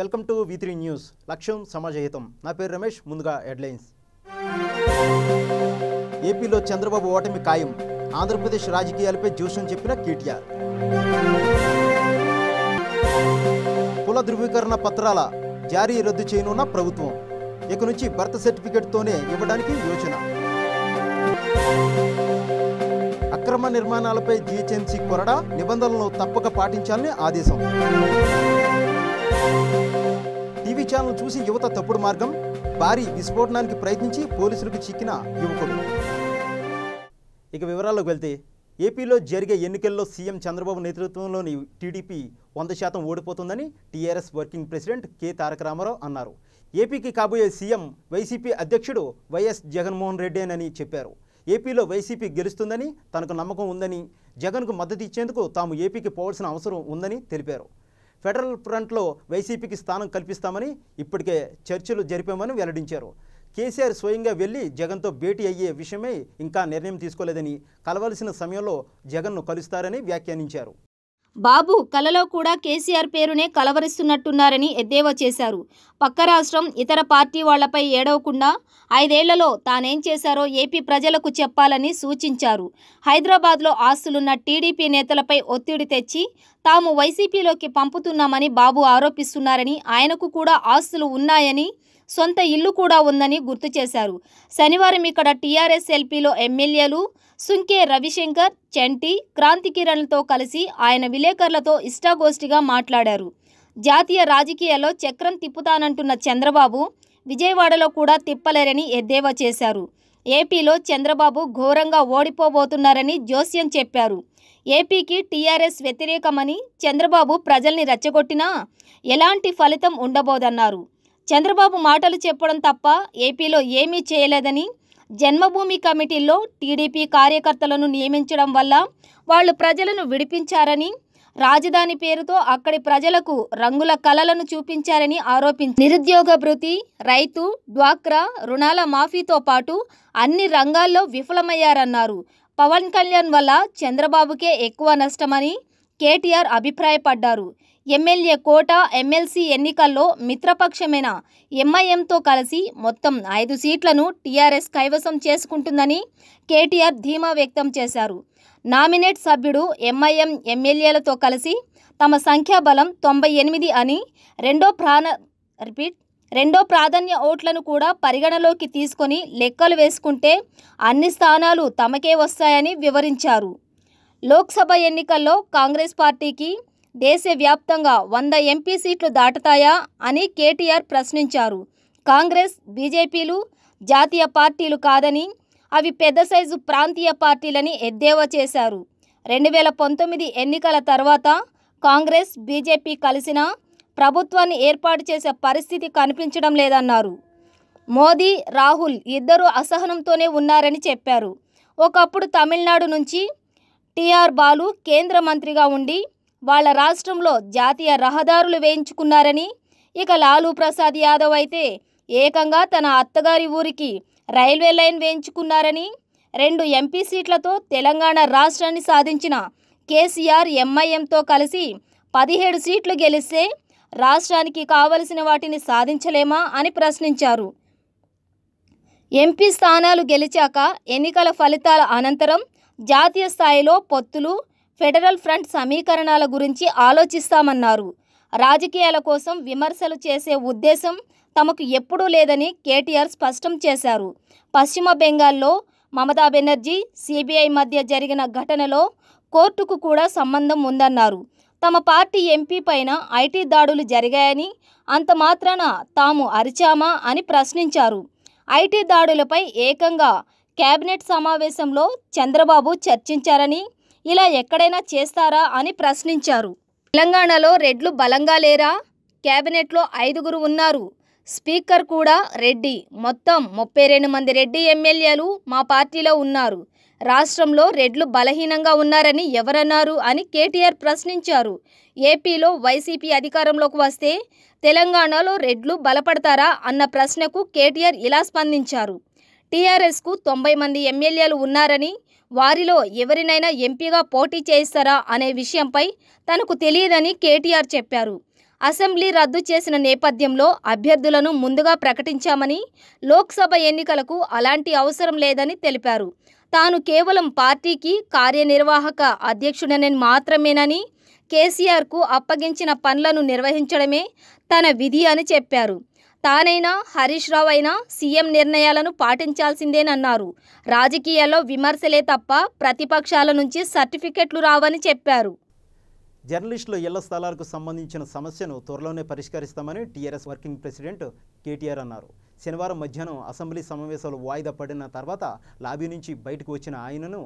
Welcome to V3 news. లక్ష్యం సమాజహితం. నా పేరు రమేష్. ముందుగా హెడ్లైన్స్. ఏపీలో చంద్రబాబు ఓటమి ఖాయం. ఆంధ్రప్రదేశ్ రాజకీయాలపై జోష్యం చెప్పిన కేటీఆర్. కుల ధృవీకరణ పత్రాల జారీ రద్దు చేయనున్న ప్రభుత్వం. ఇక నుంచి బర్త్ సర్టిఫికెట్తోనే ఇవ్వడానికి యోచన. అక్రమ నిర్మాణాలపై జీహెచ్ఎంసీ కొరడా, నిబంధనలను తప్పక పాటించాలని ఆదేశం. టీవీ ఛానల్ చూసి యువత తప్పుడు మార్గం. భారీ విస్ఫోటనానికి ప్రయత్నించి పోలీసులకు చిక్కిన యువకుడు. ఇక వివరాల్లోకి వెళ్తే, ఏపీలో జరిగే ఎన్నికల్లో సీఎం చంద్రబాబు నేతృత్వంలోని టీడీపీ 100% ఓడిపోతుందని TRS working president K Taraka Rama Rao అన్నారు. ఏపీకి కాబోయే సీఎం వైసీపీ అధ్యక్షుడు వైఎస్ జగన్మోహన్ రెడ్డేనని చెప్పారు. ఏపీలో వైసీపీ గెలుస్తుందని తనకు నమ్మకం ఉందని, జగన్కు మద్దతు ఇచ్చేందుకు తాము ఏపీకి పోవాల్సిన అవసరం ఉందని తెలిపారు. ఫెడరల్ ఫ్రంట్లో వైసీపీకి స్థానం కల్పిస్తామని ఇప్పటికే చర్చలు జరిపామని వెల్లడించారు. కేసీఆర్ స్వయంగా వెళ్లి జగన్తో భేటీ అయ్యే విషయమై ఇంకా నిర్ణయం తీసుకోలేదని, కలవలసిన సమయంలో జగన్ను కలుస్తారని వ్యాఖ్యానించారు. బాబు కలలో కూడా కేసీఆర్ పేరునే కలవరిస్తున్నట్టున్నారని ఎద్దేవా చేశారు. పక్క రాష్ట్రం ఇతర పార్టీ వాళ్లపై ఏడవకుండా 5 ఏళ్లలో తానేం చేశారో ఏపీ ప్రజలకు చెప్పాలని సూచించారు. హైదరాబాద్లో ఆస్తులున్న టీడీపీ నేతలపై ఒత్తిడి తెచ్చి తాము వైసీపీలోకి పంపుతున్నామని బాబు ఆరోపిస్తున్నారని, ఆయనకు కూడా ఆస్తులు ఉన్నాయని, సొంత ఇల్లు కూడా ఉందని గుర్తు చేశారు. శనివారం ఇక్కడ టీఆర్ఎస్ ఎల్పీలో ఎమ్మెల్యేలు సుంకే రవిశంకర్, చంటి, క్రాంతి కిరణ్లతో కలిసి ఆయన విలేకరులతో ఇష్టాగోష్ఠిగా మాట్లాడారు. జాతీయ రాజకీయాల్లో చక్రం తిప్పుతానంటున్న చంద్రబాబు విజయవాడలో కూడా తిప్పలేరని ఎద్దేవా చేశారు. ఏపీలో చంద్రబాబు ఘోరంగా ఓడిపోబోతున్నారని జోస్యం చెప్పారు. ఏపీకి టీఆర్ఎస్ వ్యతిరేకమని చంద్రబాబు ప్రజల్ని రెచ్చగొట్టినా ఎలాంటి ఫలితం ఉండబోదన్నారు. చంద్రబాబు మాటలు చెప్పడం తప్ప ఏపీలో ఏమీ చేయలేదని, జన్మభూమి కమిటీల్లో టీడీపీ కార్యకర్తలను నియమించడం వల్ల వాళ్ళు ప్రజలను విడిపించారని, రాజధాని పేరుతో అక్కడి ప్రజలకు రంగుల కలలను చూపించారని ఆరోపించారు. నిరుద్యోగ భృతి, రైతు, డ్వాక్రా రుణాల మాఫీతో పాటు అన్ని రంగాల్లో విఫలమయ్యారన్నారు. పవన్ కళ్యాణ్ వల్ల చంద్రబాబుకే ఎక్కువ నష్టమని కేటీఆర్ అభిప్రాయపడ్డారు. ఎమ్మెల్యే కోట, ఎమ్మెల్సీ ఎన్నికల్లో మిత్రపక్షమైన ఎంఐఎంతో కలిసి మొత్తం 5 సీట్లను టీఆర్ఎస్ కైవసం చేసుకుంటుందని కేటీఆర్ ధీమా వ్యక్తం చేశారు. నామినేట్ సభ్యుడు ఎంఐఎం ఎమ్మెల్యేలతో కలిసి తమ సంఖ్యాబలం 98 అని, రెండో ప్రాధాన్య ఓట్లను కూడా పరిగణలోకి తీసుకొని లెక్కలు వేసుకుంటే అన్ని స్థానాలు తమకే వస్తాయని వివరించారు. లోక్సభ ఎన్నికల్లో కాంగ్రెస్ పార్టీకి దేశవ్యాప్తంగా 100 ఎంపీ సీట్లు దాటుతాయా అని కేటీఆర్ ప్రశ్నించారు. కాంగ్రెస్, బీజేపీలు జాతీయ పార్టీలు కాదని, అవి పెద్ద సైజు ప్రాంతీయ పార్టీలని ఎద్దేవా చేశారు. 2019 ఎన్నికల తర్వాత కాంగ్రెస్, బీజేపీ కలిసినా ప్రభుత్వాన్ని ఏర్పాటు చేసే పరిస్థితి కనిపించడం లేదన్నారు. మోదీ, రాహుల్ ఇద్దరూ అసహనంతోనే ఉన్నారని చెప్పారు. ఒకప్పుడు తమిళనాడు నుంచి టీఆర్ బాలు కేంద్ర మంత్రిగా ఉండి వాళ్ళ రాష్ట్రంలో జాతీయ రహదారులు వేయించుకున్నారని, ఇక లాలూ ప్రసాద్ యాదవ్ అయితే ఏకంగా తన అత్తగారి ఊరికి రైల్వే లైన్ వేయించుకున్నారని, 2 ఎంపీ సీట్లతో తెలంగాణ రాష్ట్రాన్ని సాధించిన కేసీఆర్ ఎంఐఎంతో కలిసి 17 సీట్లు గెలిస్తే రాష్ట్రానికి కావలసిన వాటిని సాధించలేమా అని ప్రశ్నించారు. ఎంపీ స్థానాలు గెలిచాక ఎన్నికల ఫలితాల అనంతరం జాతీయ స్థాయిలో పొత్తులు, ఫెడరల్ ఫ్రంట్ సమీకరణాల గురించి ఆలోచిస్తామన్నారు. రాజకీయాల కోసం విమర్శలు చేసే ఉద్దేశం తమకు ఎప్పుడూ లేదని కేటీఆర్ స్పష్టం చేశారు. పశ్చిమ బెంగాల్లో మమతా బెనర్జీ, సిబిఐ మధ్య జరిగిన ఘటనలో కోర్టుకు కూడా సంబంధం ఉందన్నారు. తమ పార్టీ ఎంపీ పైన ఐటీ దాడులు జరిగాయని, అంత మాత్రాన తాము అరిచామా అని ప్రశ్నించారు. ఐటీ దాడులపై ఏకంగా కేబినెట్ సమావేశంలో చంద్రబాబు చర్చించారని, ఇలా ఎక్కడైనా చేస్తారా అని ప్రశ్నించారు. తెలంగాణలో రెడ్లు బలంగా లేరా? కేబినెట్లో 5 ఉన్నారు. స్పీకర్ కూడా రెడ్డి. మొత్తం 32 మంది రెడ్డి ఎమ్మెల్యేలు మా పార్టీలో ఉన్నారు. రాష్ట్రంలో రెడ్లు బలహీనంగా ఉన్నారని ఎవరన్నారు అని కేటీఆర్ ప్రశ్నించారు. ఏపీలో వైసీపీ అధికారంలోకి వస్తే తెలంగాణలో రెడ్లు బలపడతారా అన్న ప్రశ్నకు కేటీఆర్ ఇలా స్పందించారు. టీఆర్ఎస్కు 90 మంది ఎమ్మెల్యేలు ఉన్నారని, వారిలో ఎవరినైనా ఎంపీగా పోటీ చేయిస్తారా అనే విషయంపై తనకు తెలియదని కేటీఆర్ చెప్పారు. అసెంబ్లీ రద్దు చేసిన నేపథ్యంలో అభ్యర్థులను ముందుగా ప్రకటించామని, లోక్సభ ఎన్నికలకు అలాంటి అవసరం లేదని తెలిపారు. తాను కేవలం పార్టీకి కార్యనిర్వాహక అధ్యక్షుడని మాత్రమేనని, కేసీఆర్కు అప్పగించిన పనులను నిర్వహించడమే తన విధి అని చెప్పారు. తానైనా హరీష్ రావు అయినా సీఎం నిర్ణయాలను పాటించాల్సిందేనన్నారు. రాజకీయాల్లో విమర్శలే తప్ప ప్రతిపక్షాల నుంచి సర్టిఫికెట్లు రావని చెప్పారు. జర్నలిస్టుల ఇళ్ల స్థలాలకు సంబంధించిన సమస్యను త్వరలోనే పరిష్కరిస్తామని టీఆర్ఎస్ వర్కింగ్ ప్రెసిడెంట్ కేటీఆర్ అన్నారు. శనివారం మధ్యాహ్నం అసెంబ్లీ సమావేశాలు వాయిదా పడిన తర్వాత లాబీ నుంచి బయటకు వచ్చిన ఆయనను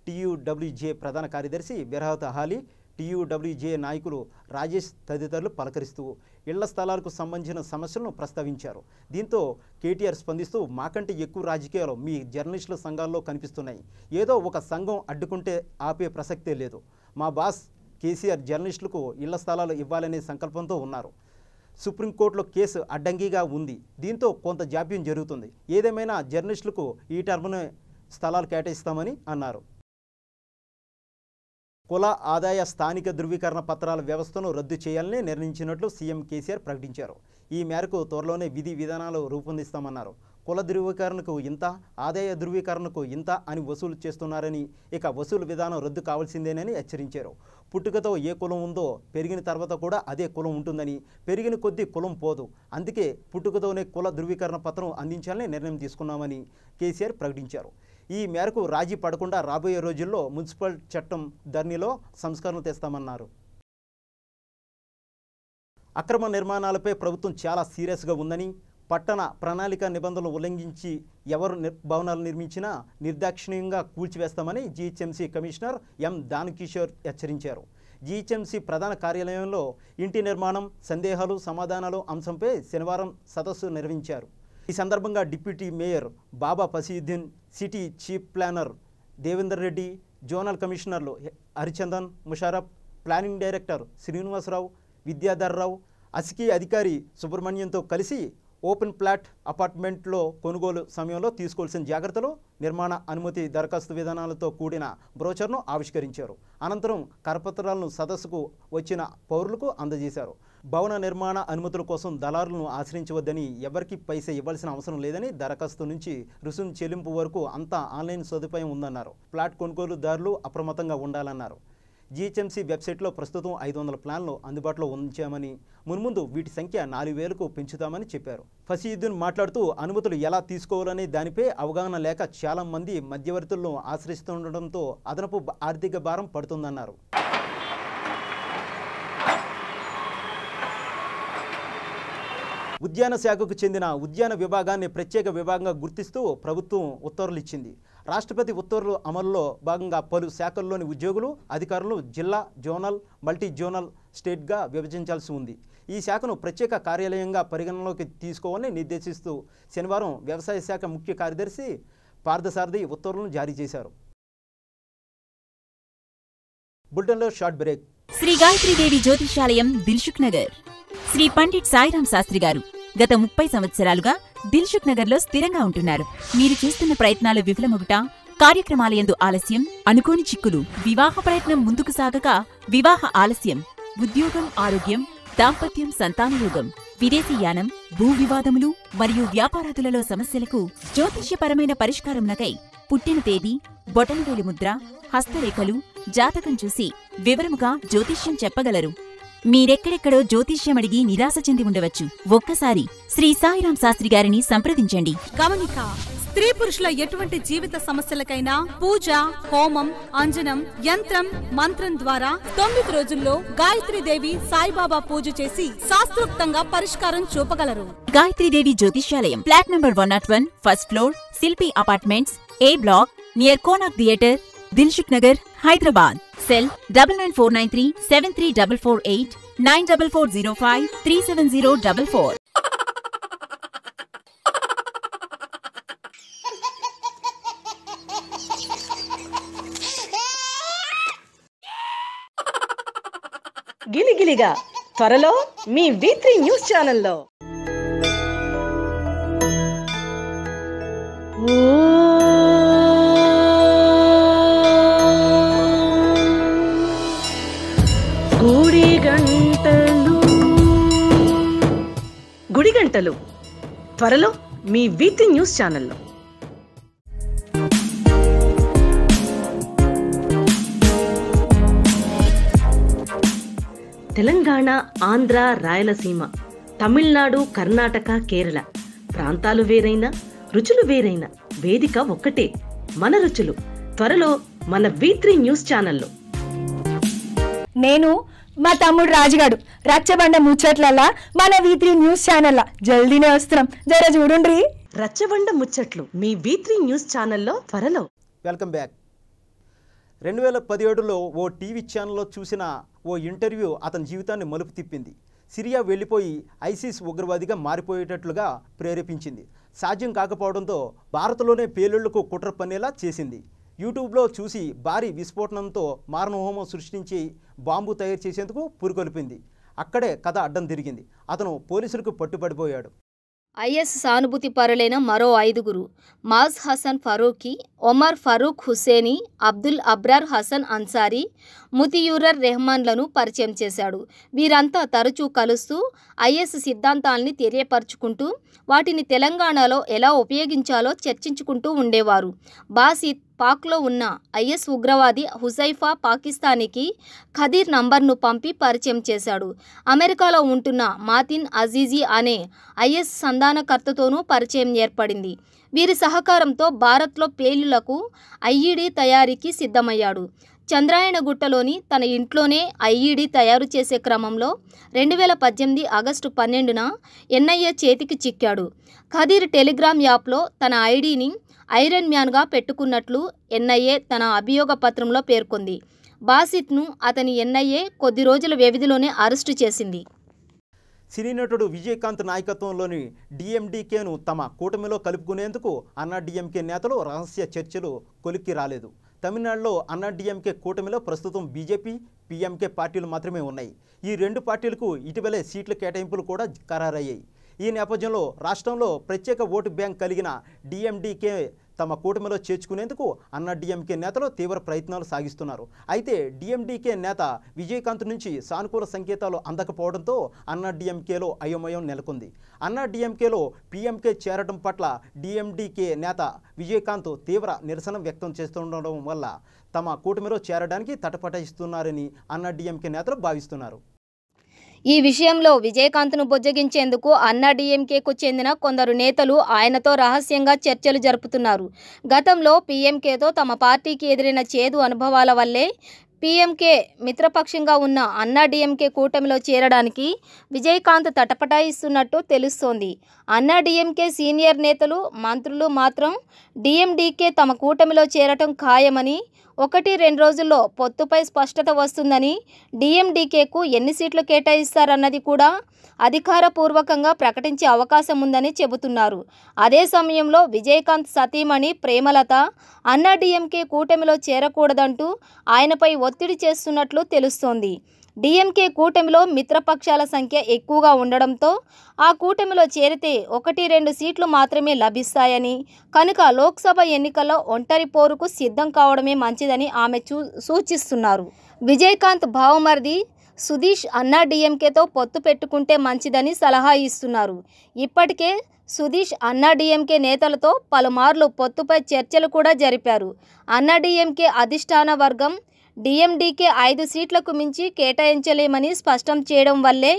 టీయూడబ్ల్యూజే ప్రధాన కార్యదర్శి బెరహత్ హాలీ, టీయూడబ్ల్యూజే నాయకులు రాజేష్ తదితరులు పలకరిస్తూ ఇళ్ల స్థలాలకు సంబంధించిన సమస్యలను ప్రస్తావించారు. దీంతో కేటీఆర్ స్పందిస్తూ, మాకంటే ఎక్కువ రాజకీయాలు మీ జర్నలిస్టుల సంఘాల్లో కనిపిస్తున్నాయి. ఏదో ఒక సంఘం అడ్డుకుంటే ఆపే ప్రసక్తే లేదు. మా బాస్ కేసీఆర్ జర్నలిస్టులకు ఇళ్ల స్థలాలు ఇవ్వాలనే సంకల్పంతో ఉన్నారు. సుప్రీంకోర్టులో కేసు అడ్డంకిగా ఉంది. దీంతో కొంత జాప్యం జరుగుతుంది. ఏదేమైనా జర్నలిస్టులకు ఈ టర్మ్నే స్థలాలు కేటాయిస్తామని అన్నారు. కుల ఆదాయ స్థానిక ధృవీకరణ పత్రాల వ్యవస్థను రద్దు చేయాలని నిర్ణయించినట్లు సీఎం కేసీఆర్ ప్రకటించారు. ఈ మేరకు త్వరలోనే విధి విధానాలు రూపొందిస్తామన్నారు. కుల ధృవీకరణకు ఇంత, ఆదాయ ధృవీకరణకు ఇంత అని వసూలు చేస్తున్నారని, ఇక వసూలు విధానం రద్దు కావాల్సిందేనని హెచ్చరించారు. పుట్టుకతో ఏ కులం ఉందో పెరిగిన తర్వాత కూడా అదే కులం ఉంటుందని, పెరిగిన కొద్దీ కులం పోదు, అందుకే పుట్టుకతోనే కుల ధృవీకరణ పత్రం అందించాలని నిర్ణయం తీసుకున్నామని కేసీఆర్ ప్రకటించారు. ఈ మేరకు రాజీ పడకుండా రాబోయే రోజుల్లో మున్సిపల్ చట్టం ధరణిలో సంస్కరణలు తెస్తామన్నారు. అక్రమ నిర్మాణాలపై ప్రభుత్వం చాలా సీరియస్గా ఉందని, పట్టణ ప్రణాళిక నిబంధనలు ఉల్లంఘించి ఎవరు భవనాలు నిర్మించినా నిర్దాక్షిణ్యంగా కూల్చివేస్తామని జీహెచ్ఎంసీ కమిషనర్ ఎం దానకిషోర్ హెచ్చరించారు. జీహెచ్ఎంసీ ప్రధాన కార్యాలయంలో ఇంటి నిర్మాణం, సందేహాలు, సమాధానాలు అంశంపై శనివారం సదస్సు నిర్వహించారు. ఈ సందర్భంగా deputy mayor Baba Pasiuddin, city chief planner Devender Reddy, zonal కమిషనర్లు హరిచందన్, ముషారఫ్, ప్లానింగ్ డైరెక్టర్ శ్రీనివాసరావు, విద్యాధర్రావు, అసికి అధికారి సుబ్రహ్మణ్యంతో కలిసి ఓపెన్ ప్లాట్ అపార్ట్మెంట్లో కొనుగోలు సమయంలో తీసుకోవాల్సిన జాగ్రత్తలు, నిర్మాణ అనుమతి దరఖాస్తు విధానాలతో కూడిన బ్రోచర్ను ఆవిష్కరించారు. అనంతరం కరపత్రాలను సదస్సుకు వచ్చిన పౌరులకు అందజేశారు. భవన నిర్మాణ అనుమతుల కోసం దళారులను ఆశ్రయించవద్దని, ఎవరికి పైసా ఇవ్వాల్సిన అవసరం లేదని, దరఖాస్తు నుంచి రుసుము చెల్లింపు వరకు అంతా ఆన్లైన్ సదుపాయం ఉందన్నారు. ప్లాట్ కొనుగోలుదారులు అప్రమత్తంగా ఉండాలన్నారు. జీహెచ్ఎంసీ వెబ్సైట్లో ప్రస్తుతం 500 ప్లాన్లు అందుబాటులో ఉంచామని, మున్ముందు వీటి సంఖ్య 4000కు పెంచుతామని చెప్పారు. ఫసీయుద్దీన్ మాట్లాడుతూ, అనుమతులు ఎలా తీసుకోవాలనే దానిపై అవగాహన లేక చాలా మంది మధ్యవర్తులను ఆశ్రయిస్తుండటంతో అదనపు ఆర్థిక భారం పడుతుందన్నారు. ఉద్యాన శాఖకు చెందిన ఉద్యాన విభాగాన్ని ప్రత్యేక విభాగంగా గుర్తిస్తూ ప్రభుత్వం ఉత్తర్వులు ఇచ్చింది. రాష్ట్రపతి ఉత్తర్వుల అమలులో భాగంగా పలు శాఖల్లోని ఉద్యోగులు, అధికారులు జిల్లా, జోనల్, మల్టీ జోనల్ స్టేట్గా విభజించాల్సి ఉంది. ఈ శాఖను ప్రత్యేక కార్యాలయంగా పరిగణనలోకి తీసుకోవాలని నిర్దేశిస్తూ శనివారం వ్యవసాయ శాఖ ముఖ్య కార్యదర్శి పార్థసారథి ఉత్తర్వులను జారీ చేశారు. బులెటిన్లో షార్ట్ బ్రేక్. శ్రీ గాయత్రీదేవి జ్యోతిషాలయం, దిల్సుఖ్ నగర్. శ్రీ పండిట్ సాయిరాం శాస్త్రి గారు గత 30 సంవత్సరాలుగా దిల్సుఖ్ నగర్లో స్థిరంగా ఉంటున్నారు. మీరు చేస్తున్న ప్రయత్నాలు విఫలమొగుట, కార్యక్రమాలయందు ఆలస్యం, అనుకోని చిక్కులు, వివాహ ప్రయత్నం ముందుకు సాగక వివాహ ఆలస్యం, ఉద్యోగం, ఆరోగ్యం, దాంపత్యం, సంతానయోగం, విదేశీయానం, భూ వివాదములు మరియు వ్యాపారాదులలో సమస్యలకు జ్యోతిష్యపరమైన పరిష్కారమునకై పుట్టిన తేదీ, బొటనవేలు ముద్ర, హస్తరేఖలు, జాతకం చూసి వివరముగా జ్యోతిష్యం చెప్పగలరు. మీరెక్కడెక్కడో జ్యోతిష్యమడిగి నిరాశ చెంది ఉండవచ్చు. ఒక్కసారి శ్రీ సాయిరాం శాస్త్రి గారిని సంప్రదించండి. గమనిక: స్త్రీ పురుషుల ఎటువంటి జీవిత సమస్యలకైనా పూజ, హోమం, అంజనం, యంత్రం, మంత్రం ద్వారా 9 రోజుల్లో గాయత్రీదేవి సాయిబాబా పూజ చేసి శాస్త్రోక్తంగా పరిష్కారం చూపగలరు. గాయత్రీదేవి జ్యోతిష్యాలయం, flat number 101, first floor, Shilpi apartments, A block, near Konark theatre, Dilsukhnagar, Hyderabad. Cell 9949373448, 9405370444. గిలిగిలిగా త్వరలో మీ V3 న్యూస్ ఛానల్లో. గుడి గంటలు త్వరలో మీ వీత్రి న్యూస్ ఛానల్లో. తెలంగాణ, ఆంధ్ర, రాయలసీమ, తమిళనాడు, కర్ణాటక, కేరళ ప్రాంతాలు వేరైనా రుచులు వేరైనా వేదిక ఒక్కటే. మన రుచులు త్వరలో మన వీత్రి న్యూస్ ఛానల్లో. నేను మా తమ్ముడు రాజుగాడు రచ్చబండ ముచ్చట్లల్లా మన వీత్రి న్యూస్ ఛానల్లా జల్దీనే వస్తున్నాం, జర చూడుండ్రి. రచ్చబండ ముచ్చట్లు మీ వీత్రి న్యూస్ ఛానల్లో త్వరలో. Welcome back. 2017లో ఓ టీవీ ఛానల్లో చూసిన ఓ ఇంటర్వ్యూ అతని జీవితాన్ని మలుపు తిప్పింది. సిరియా వెళ్ళిపోయి ఐసిస్ ఉగ్రవాదిగా మారిపోయేటట్లుగా ప్రేరేపించింది. సాధ్యం కాకపోవడంతో భారత్లోనే పేలుళ్లకు కుట్ర పన్నేలా చేసింది. యూట్యూబ్లో చూసి భారీ విస్ఫోటనంతో మారణహోమం సృష్టించి బాంబు తయారు చేసేందుకు పురికొల్పింది. అక్కడే కథ అడ్డం తిరిగింది. అతను పోలీసులకు పట్టుబడిపోయాడు. ఐఎస్ సానుభూతి పరులైన మరో 5గురు మాజ్ హసన్ ఫరూఖీ, ఒమర్ ఫరూక్ హుస్సేనీ, అబ్దుల్ అబ్రార్ హసన్ అన్సారీ, ముతియూరర్ రెహమాన్లను పరిచయం చేశాడు. వీరంతా తరచూ కలుస్తూ ఐఎస్ సిద్ధాంతాల్ని తెలియపరుచుకుంటూ వాటిని తెలంగాణలో ఎలా ఉపయోగించాలో చర్చించుకుంటూ ఉండేవారు. బాసిత్ పాక్లో ఉన్న ఐఎస్ ఉగ్రవాది హుజైఫా పాకిస్తానీకి ఖదీర్ నంబర్ను పంపి పరిచయం చేశాడు. అమెరికాలో ఉంటున్న మాతిన్ అజీజీ అనే ఐఎస్ సంధానకర్తతోనూ పరిచయం ఏర్పడింది. వీరి సహకారంతో భారత్లో పేలుళ్లకు ఐఈడీ తయారీకి సిద్ధమయ్యాడు. చంద్రాయణగుట్టలోని తన ఇంట్లోనే ఐఈడీ తయారు చేసే క్రమంలో 2018 ఆగస్టు 12న ఎన్ఐఏ చేతికి చిక్కాడు. ఖదీర్ టెలిగ్రామ్ యాప్లో తన ఐడీని ఐరన్ మ్యాన్గా పెట్టుకున్నట్లు ఎన్ఐఏ తన అభియోగ పత్రంలో పేర్కొంది. బాసిత్ను అతని ఎన్ఐఏ కొద్ది రోజుల వ్యవధిలోనే అరెస్టు చేసింది. సినీ నటుడు విజయకాంత్ నాయకత్వంలోని డిఎండికేను తమ కూటమిలో కలుపుకునేందుకు అన్నాడీఎంకే నేతలు రహస్య చర్చలు కొలిక్కి రాలేదు. తమిళనాడులో అన్నాడీఎంకే కూటమిలో ప్రస్తుతం బీజేపీ, పీఎంకే పార్టీలు మాత్రమే ఉన్నాయి. ఈ రెండు పార్టీలకు ఇటీవలే సీట్ల కేటాయింపులు కూడా ఖరారయ్యాయి. ఈ నేపథ్యంలో రాష్ట్రంలో ప్రత్యేక ఓటు బ్యాంక్ కలిగిన డిఎండికే తమ కూటమిలో చేర్చుకునేందుకు అన్నాడీఎంకే నేతలు తీవ్ర ప్రయత్నాలు సాగిస్తున్నారు. అయితే డిఎండికే నేత విజయకాంత్ నుంచి సానుకూల సంకేతాలు అందకపోవడంతో అన్నాడీఎంకేలో అయోమయం నెలకొంది. అన్నాడీఎంకేలో పీఎంకే చేరడం పట్ల డిఎండికే నేత విజయకాంత్ తీవ్ర నిరసన వ్యక్తం చేస్తుండడం వల్ల తమ కూటమిలో చేరడానికి తటపటాయిస్తున్నారని అన్నాడీఎంకే నేతలు భావిస్తున్నారు. ఈ విషయంలో విజయకాంత్ను బుజ్జగించేందుకు అన్నాడీఎంకేకు చెందిన కొందరు నేతలు ఆయనతో రహస్యంగా చర్చలు జరుపుతున్నారు. గతంలో పీఎంకేతో తమ పార్టీకి ఎదురైన చేదు అనుభవాల వల్లే పీఎంకే మిత్రపక్షంగా ఉన్న అన్నాడీఎంకే కూటమిలో చేరడానికి విజయకాంత్ తటపటాయిస్తున్నట్టు తెలుస్తోంది. అన్నాడీఎంకే సీనియర్ నేతలు, మంత్రులు మాత్రం డిఎండికే తమ కూటమిలో చేరటం ఖాయమని, 1-2 రోజుల్లో పొత్తుపై స్పష్టత వస్తుందని, డిఎండికేకు ఎన్ని సీట్లు కేటాయిస్తారన్నది కూడా అధికారపూర్వకంగా ప్రకటించే అవకాశం ఉందని చెబుతున్నారు. అదే సమయంలో విజయకాంత్ సతీమణి ప్రేమలత అన్నాడీఎంకే కూటమిలో చేరకూడదంటూ ఆయనపై ఒత్తిడి చేస్తున్నట్లు తెలుస్తోంది. డిఎంకే కూటమిలో మిత్రపక్షాల సంఖ్య ఎక్కువగా ఉండడంతో ఆ కూటమిలో చేరితే 1-2 సీట్లు మాత్రమే లభిస్తాయని, కనుక లోక్సభ ఎన్నికల్లో ఒంటరి పోరుకు సిద్ధం కావడమే మంచిదని ఆమె సూచిస్తున్నారు. విజయకాంత్ భావమర్ది సుధీష్ అన్నాడీఎంకేతో పొత్తు పెట్టుకుంటే మంచిదని సలహా ఇస్తున్నారు. ఇప్పటికే సుధీష్ అన్నాడీఎంకే నేతలతో పలుమార్లు పొత్తుపై చర్చలు కూడా జరిపారు. అన్నాడీఎంకే అధిష్టాన వర్గం డిఎండికే 5 సీట్లకు మించి కేటాయించలేమని స్పష్టం చేయడం వల్లే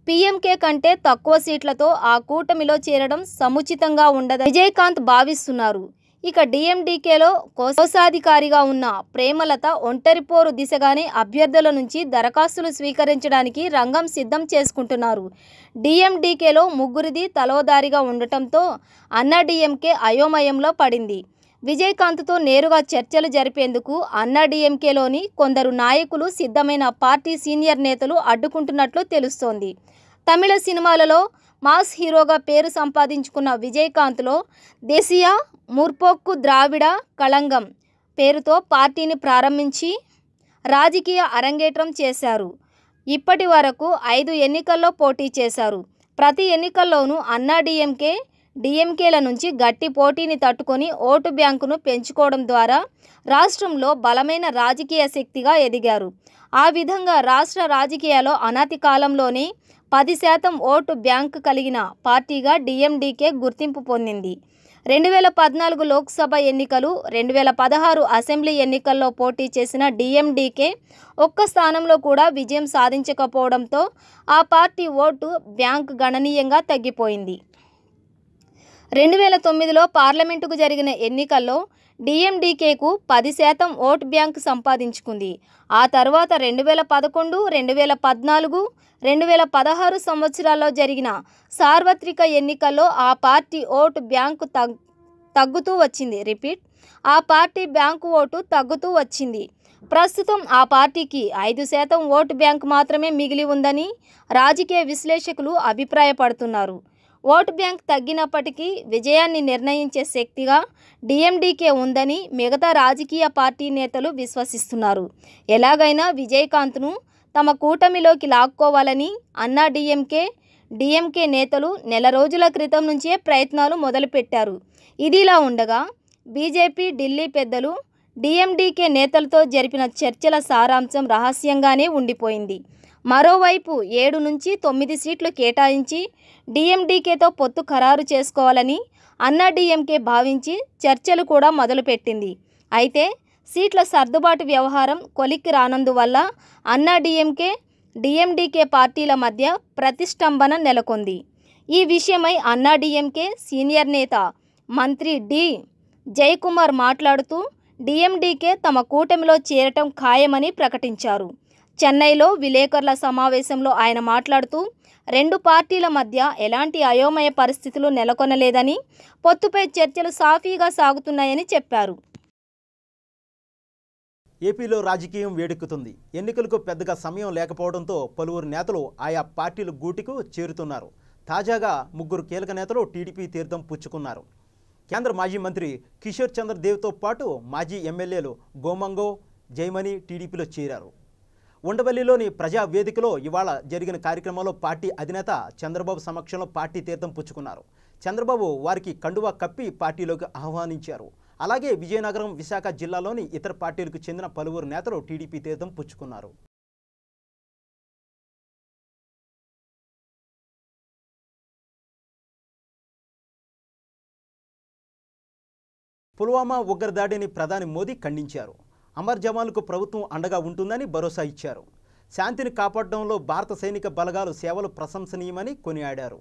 పీఎంకే కంటే తక్కువ సీట్లతో ఆ కూటమిలో చేరడం సముచితంగా ఉండదని విజయకాంత్ భావిస్తున్నారు. ఇక డిఎండికేలో కోశాధికారిగా ఉన్న ప్రేమలత ఒంటరి పోరు దిశగానే అభ్యర్థుల నుంచి దరఖాస్తులు స్వీకరించడానికి రంగం సిద్ధం చేసుకుంటున్నారు. డిఎండికేలో ముగ్గురిది తలోదారిగా ఉండటంతో అన్నాడీఎంకే అయోమయంలో పడింది. విజయకాంత్తో నేరుగా చర్చలు జరిపేందుకు అన్నాడీఎంకేలోని కొందరు నాయకులు సిద్ధమైన పార్టీ సీనియర్ నేతలు అడ్డుకుంటున్నట్లు తెలుస్తోంది. తమిళ సినిమాలలో మాస్ హీరోగా పేరు సంపాదించుకున్న విజయకాంత్లో దేశీయ ముర్పోక్కు ద్రావిడ కళంగం పేరుతో పార్టీని ప్రారంభించి రాజకీయ అరంగేట్రం చేశారు. ఇప్పటి వరకు 5 ఎన్నికల్లో పోటీ చేశారు. ప్రతి ఎన్నికల్లోనూ అన్నాడీఎంకే, డిఎంకేల నుంచి గట్టి పోటీని తట్టుకొని ఓటు బ్యాంకును పెంచుకోవడం ద్వారా రాష్ట్రంలో బలమైన రాజకీయ శక్తిగా ఎదిగారు. ఆ విధంగా రాష్ట్ర రాజకీయాల్లో అనతి కాలంలోనే 10% ఓటు బ్యాంక్ కలిగిన పార్టీగా డిఎండికే గుర్తింపు పొందింది. 2014 లోక్సభ ఎన్నికలు, 2016 అసెంబ్లీ ఎన్నికల్లో పోటీ చేసిన డిఎండికే ఒక్క స్థానంలో కూడా విజయం సాధించకపోవడంతో ఆ పార్టీ ఓటు బ్యాంక్ గణనీయంగా తగ్గిపోయింది. 2009లో పార్లమెంటుకు జరిగిన ఎన్నికల్లో డిఎండికేకు 10% ఓటు బ్యాంక్ సంపాదించుకుంది. ఆ తర్వాత 2011, 2014, 2016 సంవత్సరాల్లో జరిగిన సార్వత్రిక ఎన్నికల్లో ఆ పార్టీ ఓటు బ్యాంకు తగ్గుతూ వచ్చింది. ఆ పార్టీ బ్యాంకు ఓటు తగ్గుతూ వచ్చింది. ప్రస్తుతం ఆ పార్టీకి 5% ఓటు బ్యాంక్ మాత్రమే మిగిలి ఉందని రాజకీయ విశ్లేషకులు అభిప్రాయపడుతున్నారు. ఓటు బ్యాంక్ తగ్గినప్పటికీ విజయాన్ని నిర్ణయించే శక్తిగా డిఎండికే ఉందని మిగతా రాజకీయ పార్టీ నేతలు విశ్వసిస్తున్నారు. ఎలాగైనా విజయకాంత్ను తమ కూటమిలోకి లాక్కోవాలని అన్నా డిఎంకే నేతలు నెల రోజుల క్రితం నుంచే ప్రయత్నాలు మొదలుపెట్టారు. ఇదిలా ఉండగా బీజేపీ ఢిల్లీ పెద్దలు డిఎండికే నేతలతో జరిపిన చర్చల సారాంశం రహస్యంగానే ఉండిపోయింది. మరోవైపు 7 నుంచి 9 సీట్లు కేటాయించి డిఎండికేతో పొత్తు ఖరారు చేసుకోవాలని అన్నా డిఎంకే భావించి చర్చలు కూడా మొదలుపెట్టింది. అయితే సీట్ల సర్దుబాటు వ్యవహారం కొలిక్కి రానందువల్ల అన్నా డిఎండికే పార్టీల మధ్య ప్రతిష్టంభన నెలకొంది. ఈ విషయమై అన్నా డిఎంకే సీనియర్ నేత మంత్రి డి. జయకుమార్ మాట్లాడుతూ డిఎండికే తమ కూటమిలో చేరటం ఖాయమని ప్రకటించారు. చెన్నైలో విలేకరుల సమావేశంలో ఆయన మాట్లాడుతూ 2 పార్టీల మధ్య ఎలాంటి అయోమయ పరిస్థితులు నెలకొనలేదని, పొత్తుపై చర్చలు సాఫీగా సాగుతున్నాయని చెప్పారు. ఏపీలో రాజకీయం వేడెక్కుతుంది. ఎన్నికలకు పెద్దగా సమయం లేకపోవడంతో పలువురు నేతలు ఆయా పార్టీల గూటికు చేరుతున్నారు. తాజాగా 3 కీలక నేతలు టీడీపీ తీర్థం పుచ్చుకున్నారు. కేంద్ర మాజీ మంత్రి కిషోర్ చంద్ర దేవ్తో పాటు మాజీ ఎమ్మెల్యేలు గోమంగో, జయమణి టీడీపీలో చేరారు. ఉండవల్లిలోని ప్రజా వేదికలో ఇవాళ జరిగిన కార్యక్రమంలో పార్టీ అధినేత చంద్రబాబు సమక్షంలో పార్టీ తీర్థం పుచ్చుకున్నారు. చంద్రబాబు వారికి కండువా కప్పి పార్టీలోకి ఆహ్వానించారు. అలాగే విజయనగరం, విశాఖ జిల్లాలోని ఇతర పార్టీలకు చెందిన పలువురు నేతలు టీడీపీ తీర్థం పుచ్చుకున్నారు. పుల్వామా ఉగ్రదాడిని ప్రధాని మోదీ ఖండించారు. అమర్ జవాన్లకు ప్రభుత్వం అండగా ఉంటుందని భరోసా ఇచ్చారు. శాంతిని కాపాడడంలో భారత సైనిక బలగాలు సేవలు ప్రశంసనీయమని కొనియాడారు.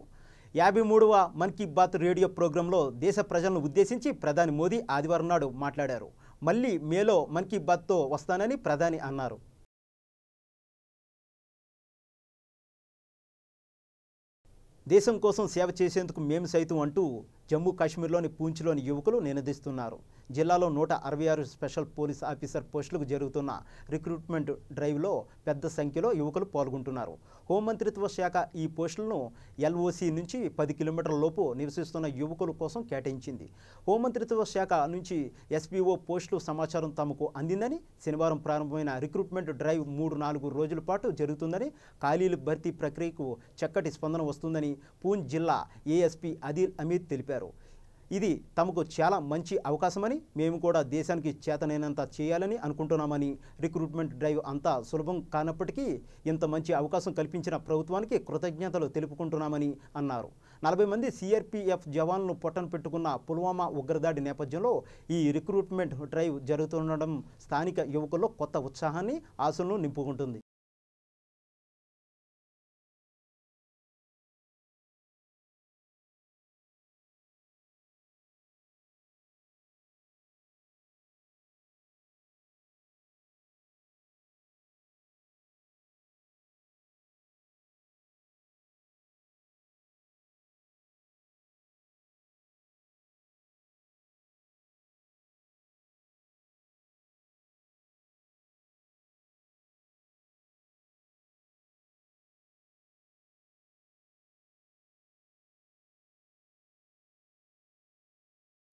53వ మన్ కీ బాత్ రేడియో ప్రోగ్రాంలో దేశ ప్రజలను ఉద్దేశించి ప్రధాని మోదీ ఆదివారం నాడు మాట్లాడారు. మళ్ళీ మేలో మన్ కీ బాత్తో వస్తానని ప్రధాని అన్నారు. దేశం కోసం సేవ చేసేందుకు మేము సైతం అంటూ జమ్మూ కాశ్మీర్లోని పూంచ్లోని యువకులు నినదిస్తున్నారు. జిల్లాలో 166 స్పెషల్ పోలీస్ ఆఫీసర్ పోస్టులకు జరుగుతున్న రిక్రూట్మెంట్ డ్రైవ్లో పెద్ద సంఖ్యలో యువకులు పాల్గొంటున్నారు. హోంమంత్రిత్వ శాఖ ఈ పోస్టులను ఎల్ఓసి నుంచి 10 కిలోమీటర్ల లోపు నివసిస్తున్న యువకుల కోసం కేటాయించింది. హోంమంత్రిత్వ శాఖ నుంచి ఎస్పీఓ పోస్టులు సమాచారం తమకు అందిందని, శనివారం ప్రారంభమైన రిక్రూట్మెంట్ డ్రైవ్ 3-4 రోజుల పాటు జరుగుతుందని, ఖాళీల భర్తీ ప్రక్రియకు చక్కటి స్పందన వస్తుందని పూంచ్ జిల్లా ఏఎస్పీ అదిల్ అమీద్ తెలిపారు. ఇది తమకు చాలా మంచి అవకాశమని, మేము కూడా దేశానికి చేతనైనంత చేయాలని అనుకుంటున్నామని, రిక్రూట్మెంట్ డ్రైవ్ అంతా సులభం కానప్పటికీ ఇంత మంచి అవకాశం కల్పించిన ప్రభుత్వానికి కృతజ్ఞతలు తెలుపుకుంటున్నామని అన్నారు. 40 మంది సిఆర్పీఎఫ్ జవాన్లను పొట్టన పెట్టుకున్న పుల్వామా ఉగ్రదాడి నేపథ్యంలో ఈ రిక్రూట్మెంట్ డ్రైవ్ జరుగుతుండడం స్థానిక యువకుల్లో కొత్త ఉత్సాహాన్ని, ఆశలను నింపుకుంటుంది.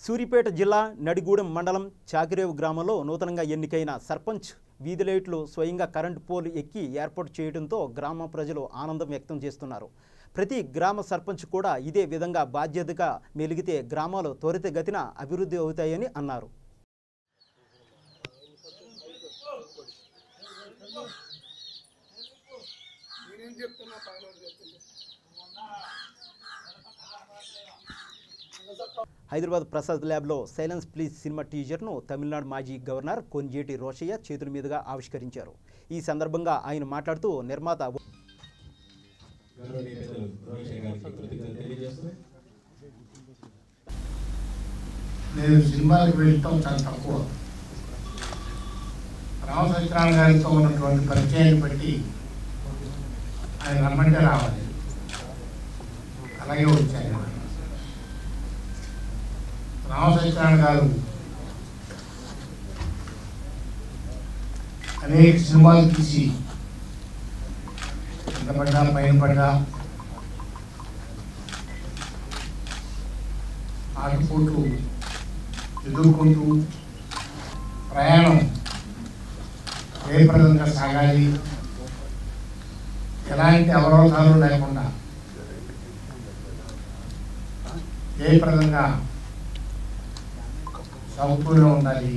సూరిపేట జిల్లా నడిగూడెం మండలం చాకిరేవు గ్రామంలో నూతనంగా ఎన్నికైన సర్పంచ్ వీధి లైట్లు స్వయంగా కరెంటు పోలు ఎక్కి ఏర్పాటు చేయడంతో గ్రామ ప్రజలు ఆనందం వ్యక్తం చేస్తున్నారు. ప్రతి గ్రామ సర్పంచ్ కూడా ఇదే విధంగా బాధ్యతగా మెలిగితే గ్రామాలు త్వరితగతిన అభివృద్ధి అవుతాయని అన్నారు. నేనేం చెప్తున్నా హైదరాబాద్ ప్రసాద్ ల్యాబ్లో సైలెన్స్ ప్లీజ్ సినిమా టీజర్ను తమిళనాడు మాజీ గవర్నర్ కొంజేటి రోషయ్య చేతుల మీదుగా ఆవిష్కరించారు. ఈ సందర్భంగా ఆయన మాట్లాడుతూ నిర్మాత నేను సినిమాలకు వెళ్ళటం చాలా తక్కువ. రామ సత్యనారాయణ గారితో ఉన్నటువంటి పరిచయాన్ని బట్టి ఆయన రమ్మంటే రావాలి, అలాగే వచ్చాను. రామ సత్యనారాయణ గారు అనేక సినిమాలు తీసి కింద పడ్డా పైన పడ్డా ఆటుపోటు ఎదుర్కొంటూ ప్రయాణం జయప్రదంగా సాగాలి, ఎలాంటి అవరోధాలు లేకుండా జయప్రదంగా సాగుతూనే ఉండాలి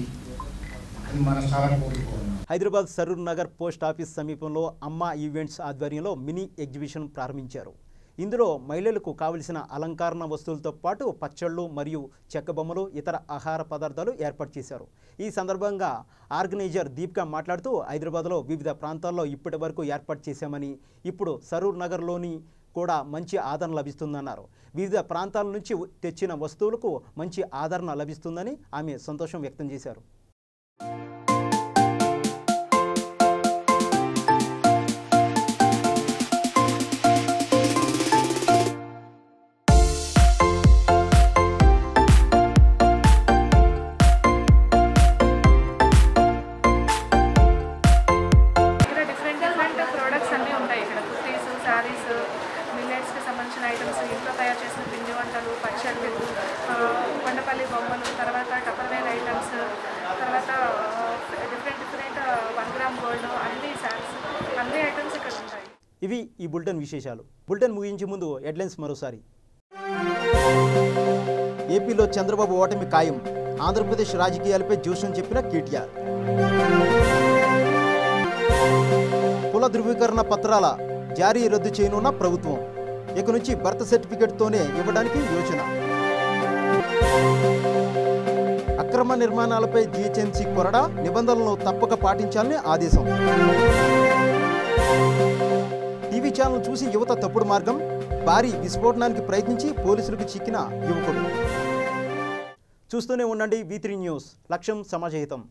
అని మనసారా కోరుకోవాలి. హైదరాబాద్ సరూర్ నగర్ పోస్ట్ ఆఫీస్ సమీపంలో అమ్మ ఈవెంట్స్ ఆధ్వర్యంలో మినీ ఎగ్జిబిషన్ ప్రారంభించారు. ఇందులో మహిళలకు కావలసిన అలంకరణ వస్తువులతో పాటు పచ్చళ్ళు మరియు చెక్క బొమ్మలు, ఇతర ఆహార పదార్థాలు ఏర్పాటు చేశారు. ఈ సందర్భంగా ఆర్గనైజర్ దీపిక మాట్లాడుతూ హైదరాబాద్లో వివిధ ప్రాంతాల్లో ఇప్పటి వరకు ఏర్పాటు చేశామని, ఇప్పుడు సరూర్ నగర్లోని కూడా మంచి ఆదరణ లభిస్తుందన్నారు. వివిధ ప్రాంతాల నుంచి తెచ్చిన వస్తువులకు మంచి ఆదరణ లభిస్తుందని ఆమె సంతోషం వ్యక్తం చేశారు. ఐటమ్స్, ఇంట్లో తయారు చేసిన పిండి వంటలు, పచ్చళ్ళు, కొండపల్లి బొమ్మలు, తర్వాత టపర్వేర్ ఐటమ్స్, తర్వాత డిఫరెంట్ 1 గ్రామ్ గోల్డ్, అన్ని శారీస్, అన్ని ఐటమ్స్ ఇక్కడ ఉంటాయి. ఇవి ఈ బులెటిన్ విశేషాలు. బులెటిన్ ముగించే ముందు హెడ్లైన్స్ మరోసారి. ఏపీలో చంద్రబాబు ఓటమి ఖాయం, ఆంధ్రప్రదేశ్ రాజకీయాలపై జోష్యం చెప్పిన కేటీఆర్. కుల ధృవీకరణ పత్రాల జారీ రద్దు చేయనున్న ప్రభుత్వం, ఇక నుంచి బర్త్ సర్టిఫికెట్తోనే ఇవ్వడానికి యోచన. అక్రమ నిర్మాణాలపై జీహెచ్ఎంసీ కొరడా, నిబంధనలను తప్పక పాటించాలని ఆదేశం. టీవీ ఛానల్ చూసి యువత తప్పుడు మార్గం, భారీ విస్ఫోటనానికి ప్రయత్నించి పోలీసులకు చిక్కిన యువకుడు. చూస్తూనే ఉండండి V3 న్యూస్, లక్ష్యం సమాజహితం.